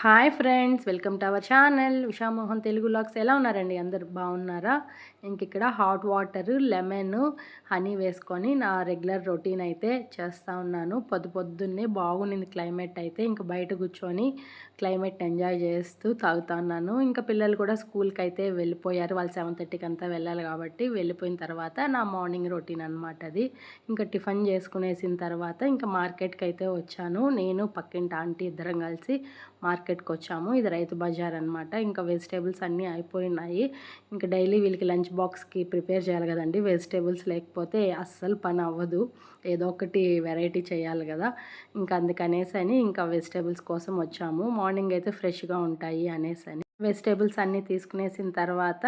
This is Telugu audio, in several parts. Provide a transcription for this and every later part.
Hi friends, welcome to our channel Ushamohan Telugu vlogs. ఎలా ఉన్నారండి? అందరు బాగున్నారా? ఇక్కడ హాట్ వాటర్, లెమన్, హనీ వేసుకొని నా రెగ్యులర్ రొటీన్ అయితే చేస్తూ ఉన్నాను. పొద్దున్నే బాగుండింది క్లైమేట్ అయితే. బయట కూర్చొని క్లైమేట్ ఎంజాయ్ చేస్తూ తాగుతా ఉన్నాను. పిల్లలు కూడా స్కూల్కి అయితే వెళ్ళిపోయారు. వాళ్ళు 7:30కి అంతా వెళ్ళాలి కాబట్టి వెళ్ళిపోయిన తర్వాత నా మార్నింగ్ రొటీన్ అనమాట అది. టిఫిన్ చేసుకునేసిన తర్వాత మార్కెట్కి అయితే వచ్చాను. నేను పక్కింటి ఆంటీ ఇద్దరం కలిసి మార్కెట్కి వచ్చాము. ఇది రైతు బజార్ అనమాట. వెజిటేబుల్స్ అన్నీ అయిపోయినాయి. డైలీ వీళ్ళకి లంచ్ బాక్స్కి ప్రిపేర్ చేయాలి కదండి. వెజిటేబుల్స్ లేకపోతే అస్సలు పని అవ్వదు. ఏదో ఒకటి వెరైటీ చేయాలి కదా. అందుకనేసని వెజిటేబుల్స్ కోసం వచ్చాము. మార్నింగ్ అయితే ఫ్రెష్గా ఉంటాయి అనేసని వెజిటేబుల్స్ అన్నీ తీసుకునేసిన తర్వాత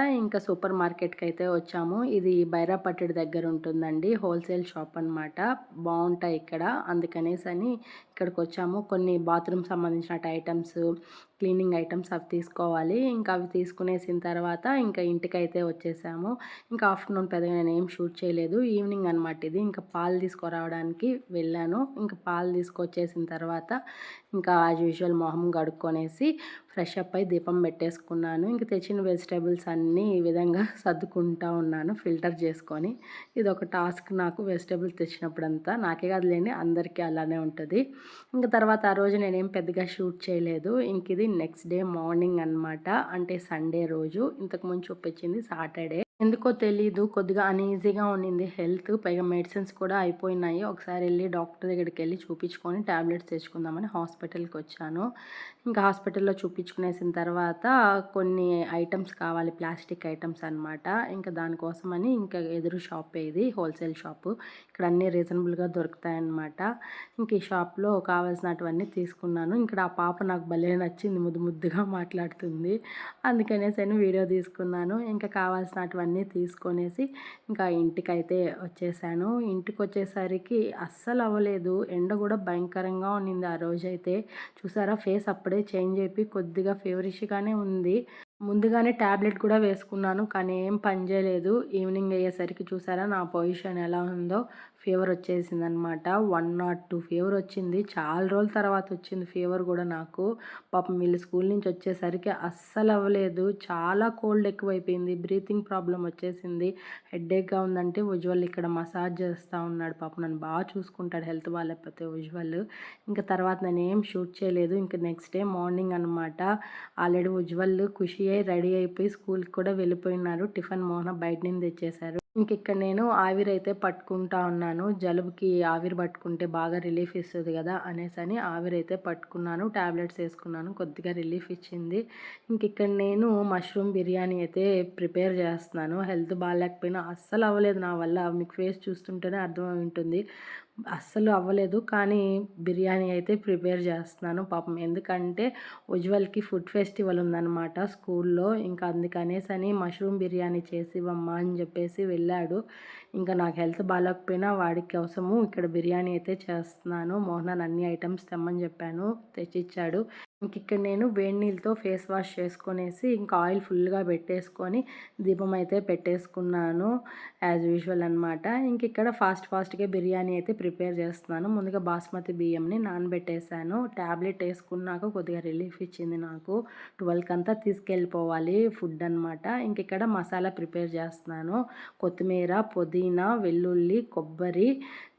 సూపర్ మార్కెట్కి అయితే వచ్చాము. ఇది బైరాపట్టు దగ్గర ఉంటుందండి. హోల్సేల్ షాప్ అనమాట. బాగుంటాయి ఇక్కడ. అందుకనేసని ఇక్కడికి వచ్చాము. కొన్ని బాత్రూమ్ సంబంధించిన ఐటమ్స్, క్లీనింగ్ ఐటమ్స్ అవి తీసుకోవాలి. అవి తీసుకునేసిన తర్వాత ఇంటికైతే వచ్చేసాము. ఆఫ్టర్నూన్ పెద్దగా నేను ఏం షూట్ చేయలేదు. ఈవినింగ్ అనమాట ఇది. పాలు తీసుకురావడానికి వెళ్ళాను. పాలు తీసుకొచ్చేసిన తర్వాత యాజ్ యూజువల్ మొహం కడుక్కొనేసి ఫ్రెష్ అప్ అయి దీపం పెట్టేసుకున్నాను. తెచ్చిన వెజిటేబుల్స్ అన్నీ ఈ విధంగా సర్దుకుంటా ఉన్నాను ఫిల్టర్ చేసుకొని. ఇది ఒక టాస్క్ నాకు వెజిటేబుల్స్ తెచ్చినప్పుడంతా. నాకే కాదులేండి, అందరికీ అలానే ఉంటుంది. తర్వాత ఆ రోజు నేనేం పెద్దగా షూట్ చేయలేదు. ఇది నెక్స్ట్ డే మార్నింగ్ అనమాట. అంటే సండే రోజు. ఇంతకుముందు చూపించింది సాటర్డే. ఎందుకో తెలీదు, కొద్దిగా అన్ఈజీగా ఉండింది హెల్త్. పైగా మెడిసిన్స్ కూడా అయిపోయినాయి. ఒకసారి వెళ్ళి డాక్టర్ దగ్గరికి వెళ్ళి చూపించుకొని ట్యాబ్లెట్స్ తెచ్చుకుందామని హాస్పిటల్కి వచ్చాను. హాస్పిటల్లో చూపించుకునేసిన తర్వాత కొన్ని ఐటమ్స్ కావాలి, ప్లాస్టిక్ ఐటమ్స్ అనమాట. దానికోసమని ఎదురు షాపే ఇది, హోల్సేల్ షాపు. ఇక్కడ అన్నీ రీజనబుల్గా దొరుకుతాయన్నమాట. ఈ షాప్లో కావాల్సినటువన్నీ తీసుకున్నాను. ఆ పాప నాకు భలే నచ్చింది, ముద్దుగా మాట్లాడుతుంది. అందుకనేసి వీడియో తీసుకున్నాను. కావాల్సినటువన్నీ తీసుకొనేసి ఇంటికైతే వచ్చేసాను. ఇంటికి వచ్చేసరికి అస్సలు అవ్వలేదు. ఎండ కూడా భయంకరంగా ఉన్నింది ఆ రోజైతే. చూసారా, ఫేస్ అప్పుడే చేంజ్ అయిపోయి కొద్దిగా ఫీవరిష్గానే ఉంది. ముందుగానే ట్యాబ్లెట్ కూడా వేసుకున్నాను, కానీ ఏం పని చేయలేదు. ఈవినింగ్ అయ్యేసరికి చూసారా నా పొజిషన్ ఎలా ఉందో. ఫీవర్ వచ్చేసిందనమాట. 102 ఫీవర్ వచ్చింది. చాలా రోజుల తర్వాత వచ్చింది ఫీవర్ కూడా నాకు. పాపం వీళ్ళు స్కూల్ నుంచి వచ్చేసరికి అస్సలు అవ్వలేదు. చాలా కోల్డ్ ఎక్కువైపోయింది. బ్రీతింగ్ ప్రాబ్లం వచ్చేసింది. హెడేక్గా ఉందంటే ఉజ్వల్ ఇక్కడ మసాజ్ చేస్తూ ఉన్నాడు. పాపం నన్ను బాగా చూసుకుంటాడు హెల్త్ బాగాలేకపోతే ఉజ్వల్. తర్వాత నేను ఏం షూట్ చేయలేదు. నెక్స్ట్ డే మార్నింగ్ అనమాట. ఆల్రెడీ ఉజ్వల్ ఖుషి అయ్యి రెడీ అయిపోయి స్కూల్కి కూడా వెళ్ళిపోయినారు. టిఫిన్ మోహన బయట నుంచి తెచ్చేశారు. ఇక్కడ నేను ఆవిరి అయితే పట్టుకుంటా ఉన్నాను. జలుబుకి ఆవిరి పట్టుకుంటే బాగా రిలీఫ్ ఇస్తుంది కదా అనేసని ఆవిరి అయితే పట్టుకున్నాను. ట్యాబ్లెట్స్ వేసుకున్నాను. కొద్దిగా రిలీఫ్ ఇచ్చింది. ఇక్కడ నేను మష్రూమ్ బిర్యానీ అయితే ప్రిపేర్ చేస్తున్నాను. హెల్త్ బాగాలేకపోయినా అస్సలు అవ్వలేదు నా వల్ల. మీకు ఫేస్ చూస్తుంటేనే అర్థమై ఉంటుంది. అస్సలు అవ్వలేదు, కానీ బిర్యానీ అయితే ప్రిపేర్ చేస్తున్నాను పాపం. ఎందుకంటే ఉజ్వల్కి ఫుడ్ ఫెస్టివల్ ఉందన్నమాట స్కూల్లో. అందుకనేసని మష్రూమ్ బిర్యానీ చేసి ఇవ్వమ్మా అని చెప్పేసి వెళ్ళాడు. నాకు హెల్త్ బాగాలేకపోయినా వాడి కోసము ఇక్కడ బిర్యానీ అయితే చేస్తున్నాను. మోహన్ అన్ని ఐటమ్స్ తెమ్మని చెప్పాను, తెచ్చిచ్చాడు. ఇక్కడ నేను వేడి నీళ్ళతో ఫేస్ వాష్ చేసుకొనేసి ఆయిల్ ఫుల్గా పెట్టేసుకొని దీపం అయితే పెట్టేసుకున్నాను యాజ్ యూజువల్ అనమాట. ఇక్కడ ఫాస్ట్గా బిర్యానీ అయితే ప్రిపేర్ చేస్తున్నాను. ముందుగా బాస్మతి బియ్యంని నానబెట్టేశాను. ట్యాబ్లెట్ వేసుకున్నాక కొద్దిగా రిలీఫ్ ఇచ్చింది నాకు. 12కి అంతా తీసుకెళ్ళిపోవాలి ఫుడ్ అనమాట. ఇక్కడ మసాలా ప్రిపేర్ చేస్తున్నాను. కొత్తిమీర, పుదీనా, వెల్లుల్లి, కొబ్బరి,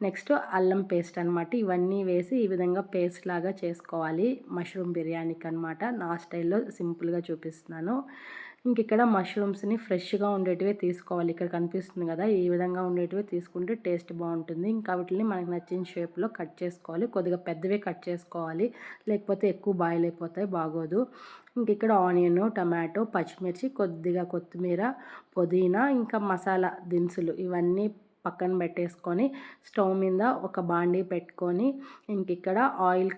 నెక్స్ట్ అల్లం పేస్ట్ అనమాట. ఇవన్నీ వేసి ఈ విధంగా పేస్ట్ లాగా చేసుకోవాలి మష్రూమ్ బిర్యానీకి అనమాట. నా స్టైల్లో సింపుల్గా చూపిస్తున్నాను. ఇక్కడ మష్రూమ్స్ని ఫ్రెష్గా ఉండేటివే తీసుకోవాలి. ఇక్కడ కనిపిస్తుంది కదా, ఈ విధంగా ఉండేటివే తీసుకుంటే టేస్ట్ బాగుంటుంది. వీటిని మనకు నచ్చిన షేప్లో కట్ చేసుకోవాలి. కొద్దిగా పెద్దవే కట్ చేసుకోవాలి, లేకపోతే ఎక్కువ బాయిల్ అయిపోతాయి, బాగోదు. ఇక్కడ ఆనియన్, టమాటో, పచ్చిమిర్చి, కొద్దిగా కొత్తిమీర, పుదీనా, మసాలా దినుసులు ఇవన్నీ పక్కన పెట్టేసుకొని స్టవ్ మీద ఒక బాండీ పెట్టుకొని ఇక్కడ ఆయిల్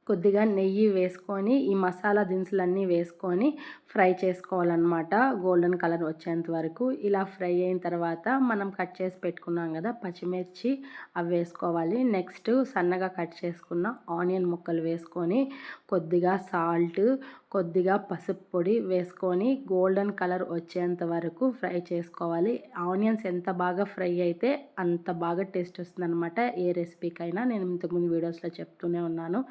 కొద్దిగా నెయ్యి వేసుకొని ఈ మసాలా దినుసులన్నీ వేసుకొని ఫ్రై చేసుకోవాలన్నమాట గోల్డెన్ కలర్ వచ్చేంత వరకు. ఇలా ఫ్రై అయిన తర్వాత మనం కట్ చేసి పెట్టుకున్నాం కదా పచ్చిమిర్చి, అవి వేసుకోవాలి. నెక్స్ట్ సన్నగా కట్ చేసుకున్న ఆనియన్ ముక్కలు వేసుకొని కొద్దిగా సాల్ట్, కొద్దిగా పసుపు పొడి వేసుకొని గోల్డెన్ కలర్ వచ్చేంత వరకు ఫ్రై చేసుకోవాలి. ఆనియన్స్ ఎంత బాగా ఫ్రై అయితే అంత బాగా టేస్ట్ వస్తుందన్నమాట ఏ రెసిపీకైనా. నేను ఇంతకుముందు వీడియోస్లో చెప్తూనే ఉన్నాను.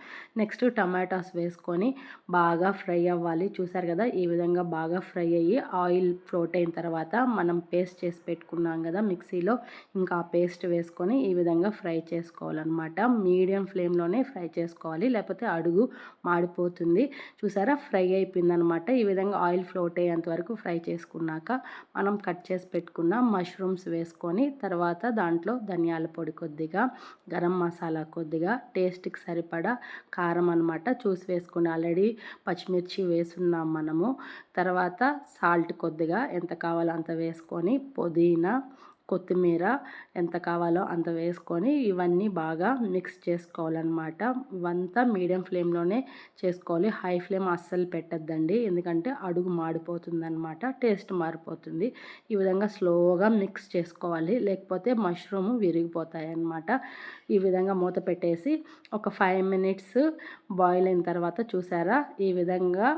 నెక్స్ట్ టమాటాస్ వేసుకొని బాగా ఫ్రై అవ్వాలి. చూసారు కదా, ఈ విధంగా బాగా ఫ్రై అయ్యి ఆయిల్ ఫ్లోట్ అయిన తర్వాత మనం పేస్ట్ చేసి పెట్టుకున్నాం కదా మిక్సీలో, ఇంకా ఆ పేస్ట్ వేసుకొని ఈ విధంగా ఫ్రై చేసుకోవాలన్నమాట. మీడియం ఫ్లేమ్లోనే ఫ్రై చేసుకోవాలి, లేకపోతే అడుగు మాడిపోతుంది. చూసారా, ఫ్రై అయిపోయిందనమాట. ఈ విధంగా ఆయిల్ ఫ్లోట్ అయ్యేంత వరకు ఫ్రై చేసుకున్నాక మనం కట్ చేసి పెట్టుకున్న మష్రూమ్స్ వేసుకొని తర్వాత దాంట్లో ధనియాల పొడి కొద్దిగా, గరం మసాలా కొద్దిగా, టేస్ట్కి సరిపడా కారం అనమాట చూసి వేసుకుని, ఆల్రెడీ పచ్చిమిర్చి వేసున్నాం మనము. తర్వాత సాల్ట్ కొద్దిగా ఎంత కావాలో అంత వేసుకొని, పుదీనా, కొత్తిమీర ఎంత కావాలో అంత వేసుకొని ఇవన్నీ బాగా మిక్స్ చేసుకోవాలన్నమాట. ఇవంతా మీడియం ఫ్లేమ్లోనే చేసుకోవాలి, హై ఫ్లేమ్ అస్సలు పెట్టద్దండి, ఎందుకంటే అడుగు మాడిపోతుందన్నమాట, టేస్ట్ మారిపోతుంది. ఈ విధంగా స్లోగా మిక్స్ చేసుకోవాలి, లేకపోతే మష్రూమ్ విరిగిపోతాయి అన్నమాట. ఈ విధంగా మూత పెట్టేసి ఒక 5 మినిట్స్ బాయిల్ అయిన తర్వాత చూసారా, ఈ విధంగా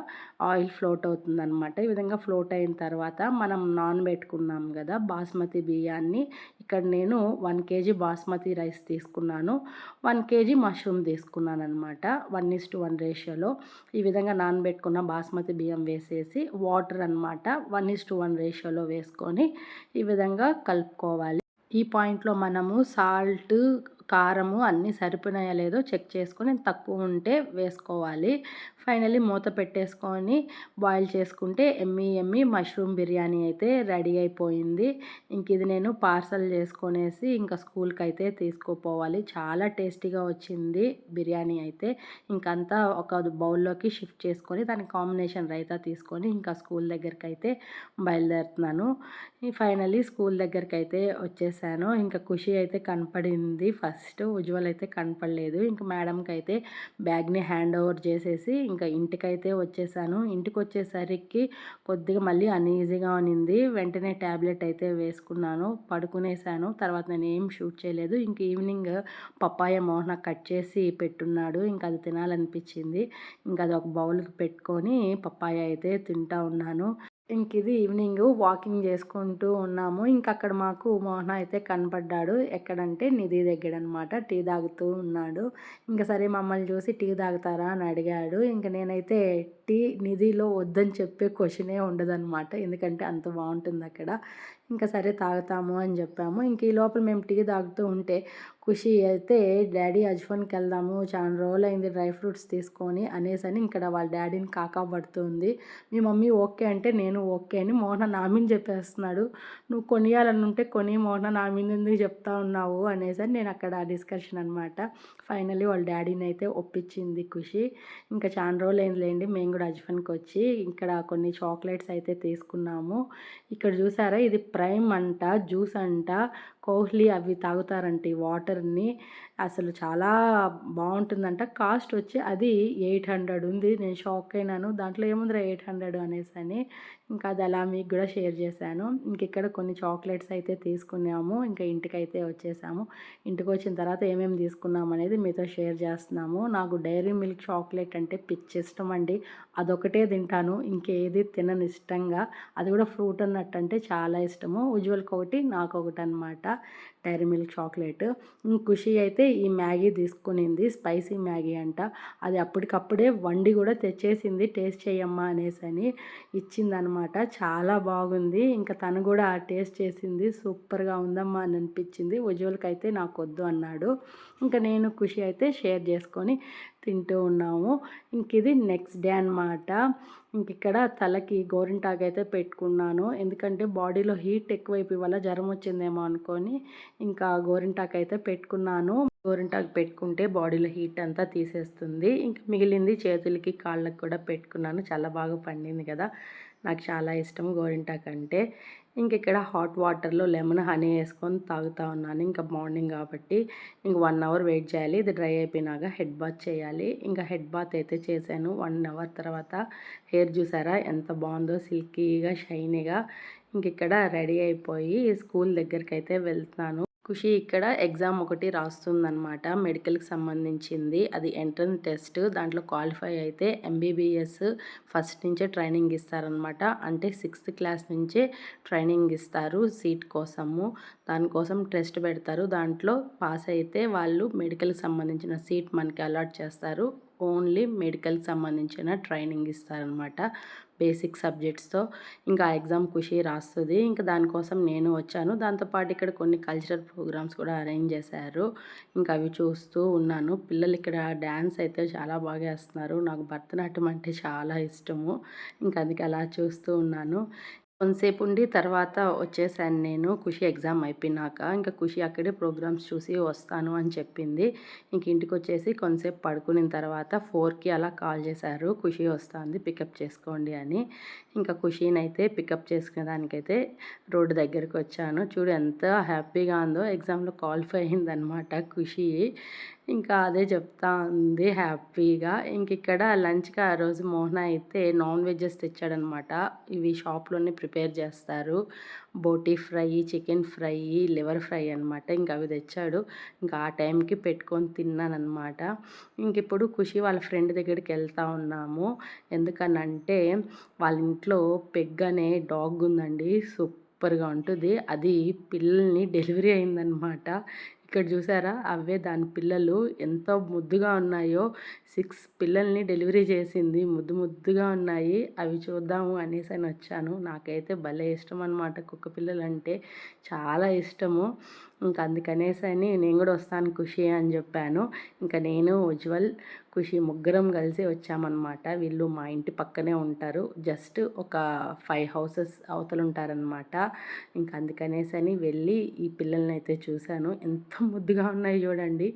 ఆయిల్ ఫ్లోట్ అవుతుందన్నమాట. ఈ విధంగా ఫ్లోట్ అయిన తర్వాత మనం నానబెట్టుకున్నాం కదా బాస్మతి బియ్యాన్ని, ఇక్కడ నేను 1 కేజీ బాస్మతి రైస్ తీసుకున్నాను, 1 కేజీ మష్రూమ్ తీసుకున్నాను అనమాట. 1:1 రేషియోలో ఈ విధంగా నానబెట్టుకున్న బాస్మతి బియ్యం వేసేసి వాటర్ అనమాట 1:1 రేషియోలో వేసుకొని ఈ విధంగా కలుపుకోవాలి. ఈ పాయింట్లో మనము సాల్ట్, కారము అన్నీ సరిపోయినాయో లేదో చెక్ చేసుకొని తక్కువ ఉంటే వేసుకోవాలి. ఫైనల్లీ మూత పెట్టేసుకొని బాయిల్ చేసుకుంటే ఎమ్మీ మష్రూమ్ బిర్యానీ అయితే రెడీ అయిపోయింది. ఇంక ఇది నేను పార్సల్ చేసుకొనేసి ఇంకా స్కూల్కి అయితే తీసుకుపోవాలి. చాలా టేస్టీగా వచ్చింది బిర్యానీ అయితే. ఇంకంతా ఒక బౌల్లోకి షిఫ్ట్ చేసుకొని దానికి కాంబినేషన్ రైతా తీసుకొని ఇంకా స్కూల్ దగ్గరికి అయితే బయలుదేరుతున్నాను. ఫైనల్లీ స్కూల్ దగ్గరికి అయితే వచ్చేసాను. ఇంకా ఖుషి అయితే కనపడింది ఫస్ట్, ఉజ్వల్ అయితే కనపడలేదు. ఇంకా మేడంకి అయితే బ్యాగ్ని హ్యాండ్ ఓవర్ చేసేసి ఇంకా ఇంటికైతే వచ్చేసాను. ఇంటికి వచ్చేసరికి కొద్దిగా మళ్ళీ అన్ఈజీగా ఉన్నింది. వెంటనే ట్యాబ్లెట్ అయితే వేసుకున్నాను, పడుకునేసాను. తర్వాత నేను ఏం షూట్ చేయలేదు. ఇంక ఈవినింగ్ పప్పాయ మోహన కట్ చేసి పెట్టున్నాడు, ఇంకా అది తినాలనిపించింది. ఇంకా అది ఒక బౌల్కి పెట్టుకొని పప్పాయ అయితే తింటా ఉన్నాను. ఇంక ఇది ఈవినింగ్ వాకింగ్ చేసుకుంటూ ఉన్నాము. ఇంక అక్కడ మాకు మోహన అయితే కనపడ్డాడు. ఎక్కడంటే నిధి దగ్గర అనమాట, టీ తాగుతూ ఉన్నాడు. ఇంకా సరే మమ్మల్ని చూసి టీ తాగుతారా అని అడిగాడు. ఇంక నేనైతే టీ నిధిలో వద్దని చెప్పే క్వశ్చనే ఉండదన్నమాట, ఎందుకంటే అంత బాగుంటుంది అక్కడ. ఇంకా సరే తాగుతాము అని చెప్పాము. ఇంక ఈ లోపల మేము టీ తాగుతూ ఉంటే ఖుషి అయితే డాడీ అజ్ఫోన్కి వెళ్దాము, చాలా రోజులు అయింది డ్రై ఫ్రూట్స్ తీసుకొని అనేసని ఇక్కడ వాళ్ళ డాడీని కాకాపడుతుంది. మీ మమ్మీ ఓకే అంటే నేను ఓకే అని మోహన నా మీద చెప్పేస్తున్నాడు. నువ్వు కొనియాలని ఉంటే కొని, మోహన నా మీద ఎందుకు చెప్తా ఉన్నావు అనేసని నేను అక్కడ డిస్కషన్ అనమాట. ఫైనల్లీ వాళ్ళ డాడీని అయితే ఒప్పించింది ఖుషి. ఇంకా చాలా రోజులు అయిందిలేండి మేము కూడా అజ్ఫోన్కి వచ్చి. ఇక్కడ కొన్ని చాక్లెట్స్ అయితే తీసుకున్నాము. ఇక్కడ చూసారా, ఇది ప్రైమ్ అంట, జ్యూస్ అంట, కోహ్లీ అవి తాగుతారంట ఈ వాటర్ని. అసలు చాలా బాగుంటుందంట. కాస్ట్ వచ్చి అది 800 ఉంది. నేను షాక్ అయినాను, దాంట్లో ఏముందిరా 800 అనేసి. ఇంకా అది అలా మీకు కూడా షేర్ చేశాను. ఇంక ఇక్కడ కొన్ని చాక్లెట్స్ అయితే తీసుకున్నాము. ఇంకా ఇంటికైతే వచ్చేసాము. ఇంటికి వచ్చిన తర్వాత ఏమేమి తీసుకున్నాము అనేది మీతో షేర్ చేస్తున్నాము. నాకు డైరీ మిల్క్ చాక్లెట్ అంటే పిచ్చి ఇష్టం అండి, అదొకటే తింటాను, ఇంకేది తినను ఇష్టంగా. అది కూడా ఫ్రూట్ అన్నట్టు అంటే చాలా ఇష్టము. ఉజ్వల్కి ఒకటి, నాకు ఒకటి అనమాట డైరీ మిల్క్ చాక్లెట్. ఖుషి అయితే ఈ మ్యాగీ తీసుకునింది, స్పైసీ మ్యాగీ అంట. అది అప్పటికప్పుడే వండి కూడా తెచ్చేసింది, టేస్ట్ చేయమ్మా అనేసి ఇచ్చిందనమాట. చాలా బాగుంది. ఇంకా తను కూడా టేస్ట్ చేసింది, సూపర్గా ఉందమ్మా అని అనిపించింది. ఉజ్వల్కి అయితే నాకు వద్దు అన్నాడు. ఇంకా నేను ఖుషి అయితే షేర్ చేసుకొని తింటూ ఉన్నాము. ఇంక ఇది నెక్స్ట్ డే అనమాట. ఇంక ఇక్కడ తలకి గోరింటాకు అయితే పెట్టుకున్నాను, ఎందుకంటే బాడీలో హీట్ ఎక్కువైపోయి వల్ల జ్వరం వచ్చిందేమో అనుకొని ఇంకా గోరింటాకు అయితే పెట్టుకున్నాను. గోరింటాకు పెట్టుకుంటే బాడీలో హీట్ అంతా తీసేస్తుంది. ఇంకా మిగిలింది చేతులకి కాళ్ళకి కూడా పెట్టుకున్నాను. చాలా బాగా పండింది కదా, నాకు చాలా ఇష్టం గోరింటాకు అంటే. ఇంక ఇక్కడ హాట్ వాటర్లో లెమన్ హనీ వేసుకొని తాగుతూ ఉన్నాను. ఇంకా మార్నింగ్ కాబట్టి ఇంక 1 అవర్ వెయిట్ చేయాలి. ఇది డ్రై అయిపోయినాక హెడ్ బాత్ చేయాలి. ఇంకా హెడ్ బాత్ అయితే చేశాను. 1 అవర్ తర్వాత హెయిర్ చూసారా ఎంత బాగుందో, సిల్కీగా షైనీగా. ఇంక ఇక్కడ రెడీ అయిపోయి స్కూల్ దగ్గరికి అయితే వెళ్తున్నాను. ఖుషి ఇక్కడ ఎగ్జామ్ ఒకటి రాస్తుందన్నమాట, మెడికల్కి సంబంధించింది. అది ఎంట్రన్స్ టెస్ట్. దాంట్లో క్వాలిఫై అయితే ఎంబీబీఎస్ ఫస్ట్ నుంచే ట్రైనింగ్ ఇస్తారనమాట. అంటే 6th క్లాస్ నుంచే ట్రైనింగ్ ఇస్తారు సీట్ కోసము. దానికోసం టెస్ట్ పెడతారు. దాంట్లో పాస్ అయితే వాళ్ళు మెడికల్కి సంబంధించిన సీట్ మనకి అలాట్ చేస్తారు. ఓన్లీ మెడికల్కి సంబంధించిన ట్రైనింగ్ ఇస్తారనమాట. బేసిక్ సబ్జెక్ట్స్‌తో. ఇంకా ఆ ఎగ్జామ్ ఖుషి రాస్తది. ఇంకా దానికోసం నేను వచ్చాను. దాంతోపాటు ఇక్కడ కొన్ని కల్చరల్ ప్రోగ్రామ్స్ కూడా అరేంజ్ చేశారు. ఇంకా అవి చూస్తూ ఉన్నాను. పిల్లలు ఇక్కడ డ్యాన్స్ అయితే చాలా బాగా ఏస్తున్నారు. నాకు భరతనాట్యం అంటే చాలా ఇష్టము. ఇంకా అందుకే అలా చూస్తూ ఉన్నాను. కొంతసేపు ఉండి తర్వాత వచ్చేసాను నేను. ఖుషి ఎగ్జామ్ అయిపోయినాక. ఇంకా ఖుషి అక్కడే ప్రోగ్రామ్స్ చూసి వస్తాను అని చెప్పింది. ఇంక ఇంటికొచ్చేసి కొంతసేపు పడుకునిన తర్వాత 4కి అలా కాల్ చేశారు. ఖుషి వస్తుంది పికప్ చేసుకోండి అని. ఇంకా ఖుషినైతే పికప్ చేసుకునేదానికైతే రోడ్డు దగ్గరికి వచ్చాను. చూడు ఎంత హ్యాపీగా ఉందో, ఎగ్జామ్‌లో క్వాలిఫై అయిందనమాట ఖుషి. ఇంకా అదే చెప్తా ఉంది హ్యాపీగా. ఇంకిక్కడ లంచ్‌కి ఆ రోజు మోహన అయితే నాన్ వెజ్జెస్ తెచ్చాడనమాట. ఇవి షాప్‌లోనే ప్రిపేర్ చేస్తారు. Boti fry, chicken fry, liver fry అనమాట. ఇంక అవి తెచ్చాడు. ఇంకా ఆ టైంకి పెట్టుకొని తిన్నాననమాట. ఇంకిప్పుడు ఖుషి వాళ్ళ ఫ్రెండ్ దగ్గరికి వెళ్తా ఉన్నాము. ఎందుకనంటే వాళ్ళ ఇంట్లో పెగ్ అనే డాగ్ ఉందండి. సూపర్‌గా ఉంటుంది. అది పిల్లల్ని డెలివరీ అయిందనమాట. ఇక్కడ చూసారా? అవే దాని పిల్లలు ఎంత ముద్దుగా ఉన్నాయో. 6 పిల్లల్ని డెలివరీ చేసింది. ముద్దు ముద్దుగా ఉన్నాయి. అవి చూద్దాము అనేసని వచ్చాను. నాకైతే భలే ఇష్టం అనమాట కుక్క పిల్లలంటే. చాలా ఇష్టము. ఇంక అందుకనేసని నేను కూడా వస్తాను ఖుషి అని చెప్పాను. ఇంకా నేను, ఉజ్వల్, ఖుషి ముగ్గురం కలిసి వచ్చామన్నమాట. వీళ్ళు మా ఇంటి పక్కనే ఉంటారు. జస్ట్ ఒక 5 హౌసెస్ అవతల ఉంటారనమాట. ఇంక అందుకనేసని వెళ్ళి ఈ పిల్లల్నైతే చూశాను. ఎంత ముద్దుగా ఉన్నాయి చూడండి.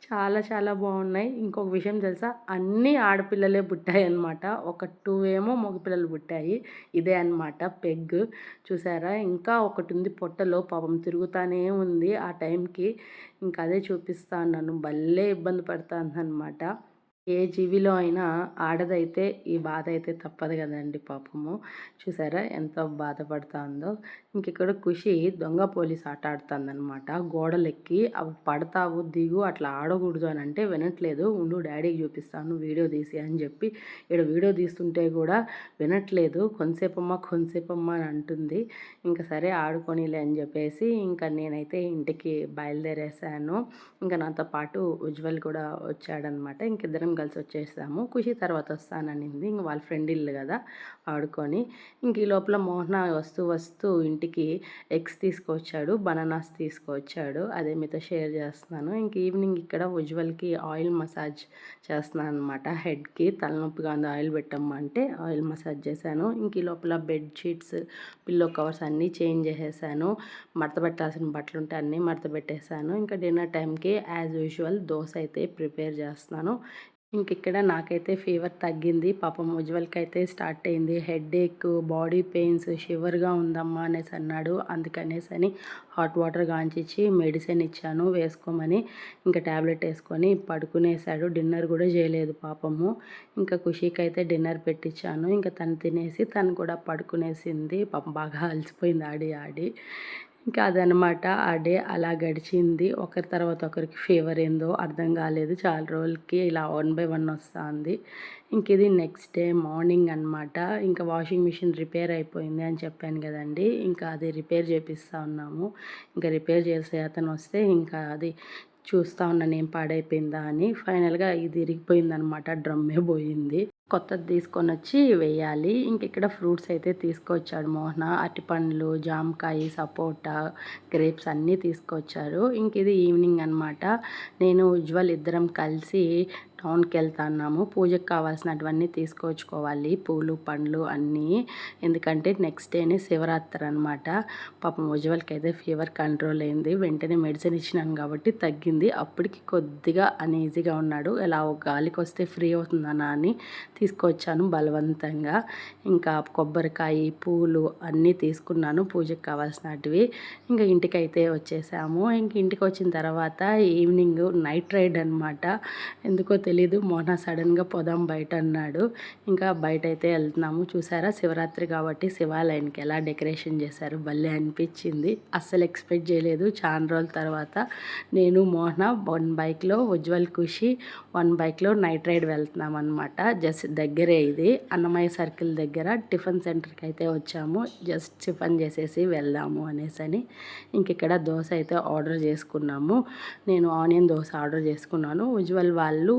చాలా చాలా బాగున్నాయి. ఇంకొక విషయం తెలుసా? అన్నీ ఆడపిల్లలే పుట్టాయన్నమాట. ఒక 2 ఏమో మగపిల్లలు పుట్టాయి. ఇదే అనమాట పెగ్. చూసారా? ఇంకా ఒకటి ఉంది పొట్టలో, పాపం తిరుగుతానే ఉంది ఆ టైంకి. ఇంకా అదే చూపిస్తా ఉన్నాను. భలే ఇబ్బంది పడుతుందన్నమాట. ఏ జీవిలో అయినా ఆడదైతే ఈ బాధ అయితే తప్పదు కదండి పాపము. చూసారా ఎంత బాధపడుతుందో. ఇంకిక్కడ ఖుషి దొంగ పోలీస్ ఆట ఆడుతుందనమాట. గోడలెక్కి అవి పడతావు దిగు అట్లా ఆడకూడదు అని అంటే వినట్లేదు. ఉండు డాడీకి చూపిస్తాను వీడియో తీసి అని చెప్పి ఇక్కడ వీడియో తీస్తుంటే కూడా వినట్లేదు. కొంతసేపమ్మా అని అంటుంది. ఇంకా సరే ఆడుకోనిలే అని చెప్పేసి ఇంకా నేనైతే ఇంటికి బయలుదేరేసాను. ఇంకా నాతో పాటు ఉజ్వల్ కూడా వచ్చాడనమాట. ఇంకిద్దరం కలిసి వచ్చేసాము. ఖుషి తర్వాత వస్తాననింది. ఇంక వాళ్ళ ఫ్రెండ్ ఇల్లు కదా ఆడుకొని. ఇంక ఈ లోపల మోహన వస్తూ ఇంటికి ఎగ్స్ తీసుకొచ్చాడు, బనానాస్ తీసుకొచ్చాడు. అదే మీతో షేర్ చేస్తున్నాను. ఇంక ఈవినింగ్ ఇక్కడ ఉజ్వల్కి ఆయిల్ మసాజ్ చేస్తున్నాను అనమాట. హెడ్కి తలనొప్పిగా ఉంది ఆయిల్ పెట్టమ్మా అంటే ఆయిల్ మసాజ్ చేశాను. ఇంక ఈ లోపల బెడ్ షీట్స్, పిల్లో కవర్స్ అన్నీ చేంజ్ చేసేసాను. మడత పెట్టాల్సిన బట్టలు ఉంటే అన్నీ మడత పెట్టేశాను. ఇంకా డిన్నర్ టైంకి యాజ్ యూజువల్ దోశ అయితే ప్రిపేర్ చేస్తున్నాను. ఇంకిక్కడ నాకైతే ఫీవర్ తగ్గింది. పాపం ఉజ్వల్‌కి అయితే స్టార్ట్ అయింది. హెడేక్, బాడీ పెయిన్స్, షివర్‌గా ఉందమ్మా అనేసి అన్నాడు. అందుకనేసని హాట్ వాటర్ కాంచిచ్చి మెడిసిన్ ఇచ్చాను వేసుకోమని. ఇంకా టాబ్లెట్ వేసుకొని పడుకునేసాడు. డిన్నర్ కూడా చేయలేదు పాపము. ఇంకా ఖుషికి అయితే డిన్నర్ పెట్టించాను. ఇంకా తను తినేసి తను కూడా పడుకునేసింది. పాపం బాగా అలసిపోయింది ఆడి ఆడి. ఇంకా అదనమాట ఆ డే అలా గడిచింది. ఒకరి తర్వాత ఒకరికి ఫీవర్ ఏందో అర్థం కాలేదు. చాలా రోజులకి ఇలా 1 బై 1 వస్తుంది. ఇంక ఇది నెక్స్ట్ డే మార్నింగ్ అనమాట. ఇంకా వాషింగ్ మిషన్ రిపేర్ అయిపోయింది అని చెప్పాను కదండి. ఇంకా అది రిపేర్ చేపిస్తూ ఉన్నాము. ఇంకా రిపేర్ చేసే అతను వస్తే ఇంకా అది చూస్తూ ఉన్నాను ఏం పాడైపోయిందా అని. ఫైనల్గా ఇది ఇరిగిపోయిందనమాట. డ్రమ్మే పోయింది. కొత్తది తీసుకొనొచ్చి వెయ్యాలి. ఇంకిక్కడ ఫ్రూట్స్ అయితే తీసుకొచ్చాడు మోహన. అరటిపండ్లు, జామకాయ, సపోటా, గ్రేప్స్ అన్నీ తీసుకొచ్చారు. ఇంక ఇది ఈవినింగ్ అనమాట. నేను ఉజ్వల్ ఇద్దరం కలిసి టౌన్కి వెళ్తున్నాము. పూజకు కావాల్సినటువన్నీ తీసుకొచ్చుకోవాలి. పూలు, పండ్లు అన్నీ. ఎందుకంటే నెక్స్ట్ డేనే శివరాత్రి అనమాట. పాపం ఉజ్వల్కి అయితే ఫీవర్ కంట్రోల్ అయింది. వెంటనే మెడిసిన్ ఇచ్చినాను కాబట్టి తగ్గింది. అప్పటికి కొద్దిగా అనీజీగా ఉన్నాడు. ఎలా గాలికి వస్తే ఫ్రీ అవుతుందనా అని తీసుకొచ్చాను బలవంతంగా. ఇంకా కొబ్బరికాయ, పూలు అన్నీ తీసుకున్నాను పూజకు కావాల్సినటివి. ఇంకా ఇంటికైతే వచ్చేసాము. ఇంక ఇంటికి వచ్చిన తర్వాత ఈవినింగ్ నైట్ రైడ్ అనమాట. ఎందుకో తెలీదు మోహన సడన్గా పోదాం బయట అన్నాడు. ఇంకా బయట అయితే వెళ్తున్నాము. చూసారా శివరాత్రి కాబట్టి శివాలయానికి ఎలా డెకరేషన్ చేశారు భలే అనిపించింది. అస్సలు ఎక్స్పెక్ట్ చేయలేదు. చాలా రోజుల తర్వాత నేను మోహన 1 బైక్లో, ఉజ్వల్ ఖుషి 1 బైక్లో నైట్ రైడ్ వెళ్తున్నాం అనమాట. జస్ట్ దగ్గరే ఇది అన్నమయ్య సర్కిల్ దగ్గర టిఫిన్ సెంటర్కి అయితే వచ్చాము. జస్ట్ టిఫిన్ చేసేసి వెళ్దాము అనేసని. ఇంక ఇక్కడ దోశ అయితే ఆర్డర్ చేసుకున్నాము. నేను ఆనియన్ దోశ ఆర్డర్ చేసుకున్నాను. ఉజ్వల్ వాళ్ళు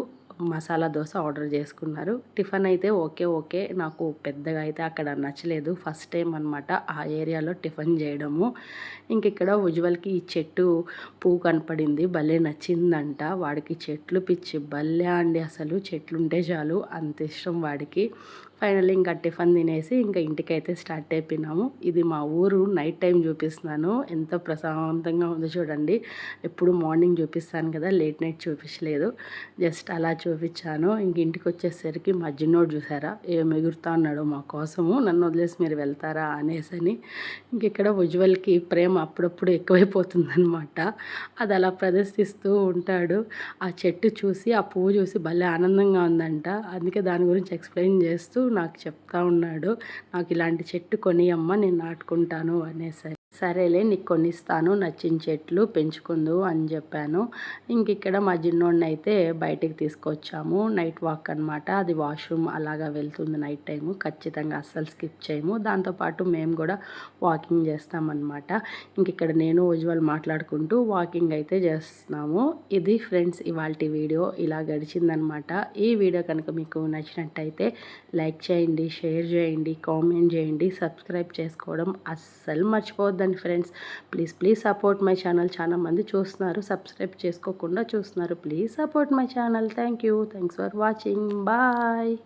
మసాలా దోశ ఆర్డర్ చేసుకున్నారు. టిఫిన్ అయితే ఓకే నాకు పెద్దగా అయితే అక్కడ నచ్చలేదు. ఫస్ట్ టైం అనమాట ఆ ఏరియాలో టిఫిన్ చేయడము. ఇంక ఇక్కడ ఉజ్వల్కి ఈ చెట్టు పువ్వు కనపడింది, భలే నచ్చిందంట. వాడికి చెట్లు పిచ్చి భలే అండి, అసలు చెట్లుంటే చాలు అంత ఇష్టం వాడికి. ఫైనల్లీ ఇంకా టిఫిన్ తినేసి ఇంకా ఇంటికైతే స్టార్ట్ అయిపోయినాము. ఇది మా ఊరు నైట్ టైం చూపిస్తున్నాను, ఎంత ప్రశాంతంగా ఉందో చూడండి. ఎప్పుడు మార్నింగ్ చూపిస్తాను కదా, లేట్ నైట్ చూపించలేదు, జస్ట్ అలా చూపించాను. ఇంక ఇంటికి వచ్చేసరికి మా చిన్నోడు చూసారా ఏం ఎగురుతా అన్నాడు మా కోసము, నన్ను వదిలేసి మీరు వెళ్తారా అనేసని. ఇంక ఇక్కడ ఉజ్వల్కి ప్రేమ అప్పుడప్పుడు ఎక్కువైపోతుందనమాట. అది అలా ప్రదర్శిస్తూ ఉంటాడు. ఆ చెట్టు చూసి ఆ పువ్వు చూసి భలే ఆనందంగా ఉందంట. అందుకే దాని గురించి ఎక్స్ప్లెయిన్ చేస్తూ నాకు చెప్తా ఉన్నాడు, నాకు ఇలాంటి చెట్టు కొనియమ్మ నేను నాటుకుంటాను అనేసరి. సరేలే నీకు కొనిస్తాను, నచ్చిన చెట్లు పెంచుకుందు అని చెప్పాను. ఇంక ఇక్కడ మా జిన్నోడిని అయితే బయటికి తీసుకొచ్చాము. నైట్ వాక్ అనమాట, అది వాష్రూమ్ అలాగా వెళ్తుంది నైట్ టైము, ఖచ్చితంగా అస్సలు స్కిప్ చేయము. దాంతోపాటు మేము కూడా వాకింగ్ చేస్తామన్నమాట. ఇంక ఇక్కడ నేను ఉజ్వల్ మాట్లాడుకుంటూ వాకింగ్ అయితే చేస్తున్నాము. ఇది ఫ్రెండ్స్ ఇవాల్టి వీడియో, ఇలా గడిచిందనమాట. ఈ వీడియో కనుక మీకు నచ్చినట్టయితే లైక్ చేయండి, షేర్ చేయండి, కామెంట్ చేయండి, సబ్స్క్రైబ్ చేసుకోవడం అస్సలు మర్చిపోవద్దండి friends. Please support my channel. చాలా మంది చూస్తున్నారు, సబ్స్క్రైబ్ చేసుకోకుండా చూస్తున్నారు. Please support my channel. Thanks for watching. Bye.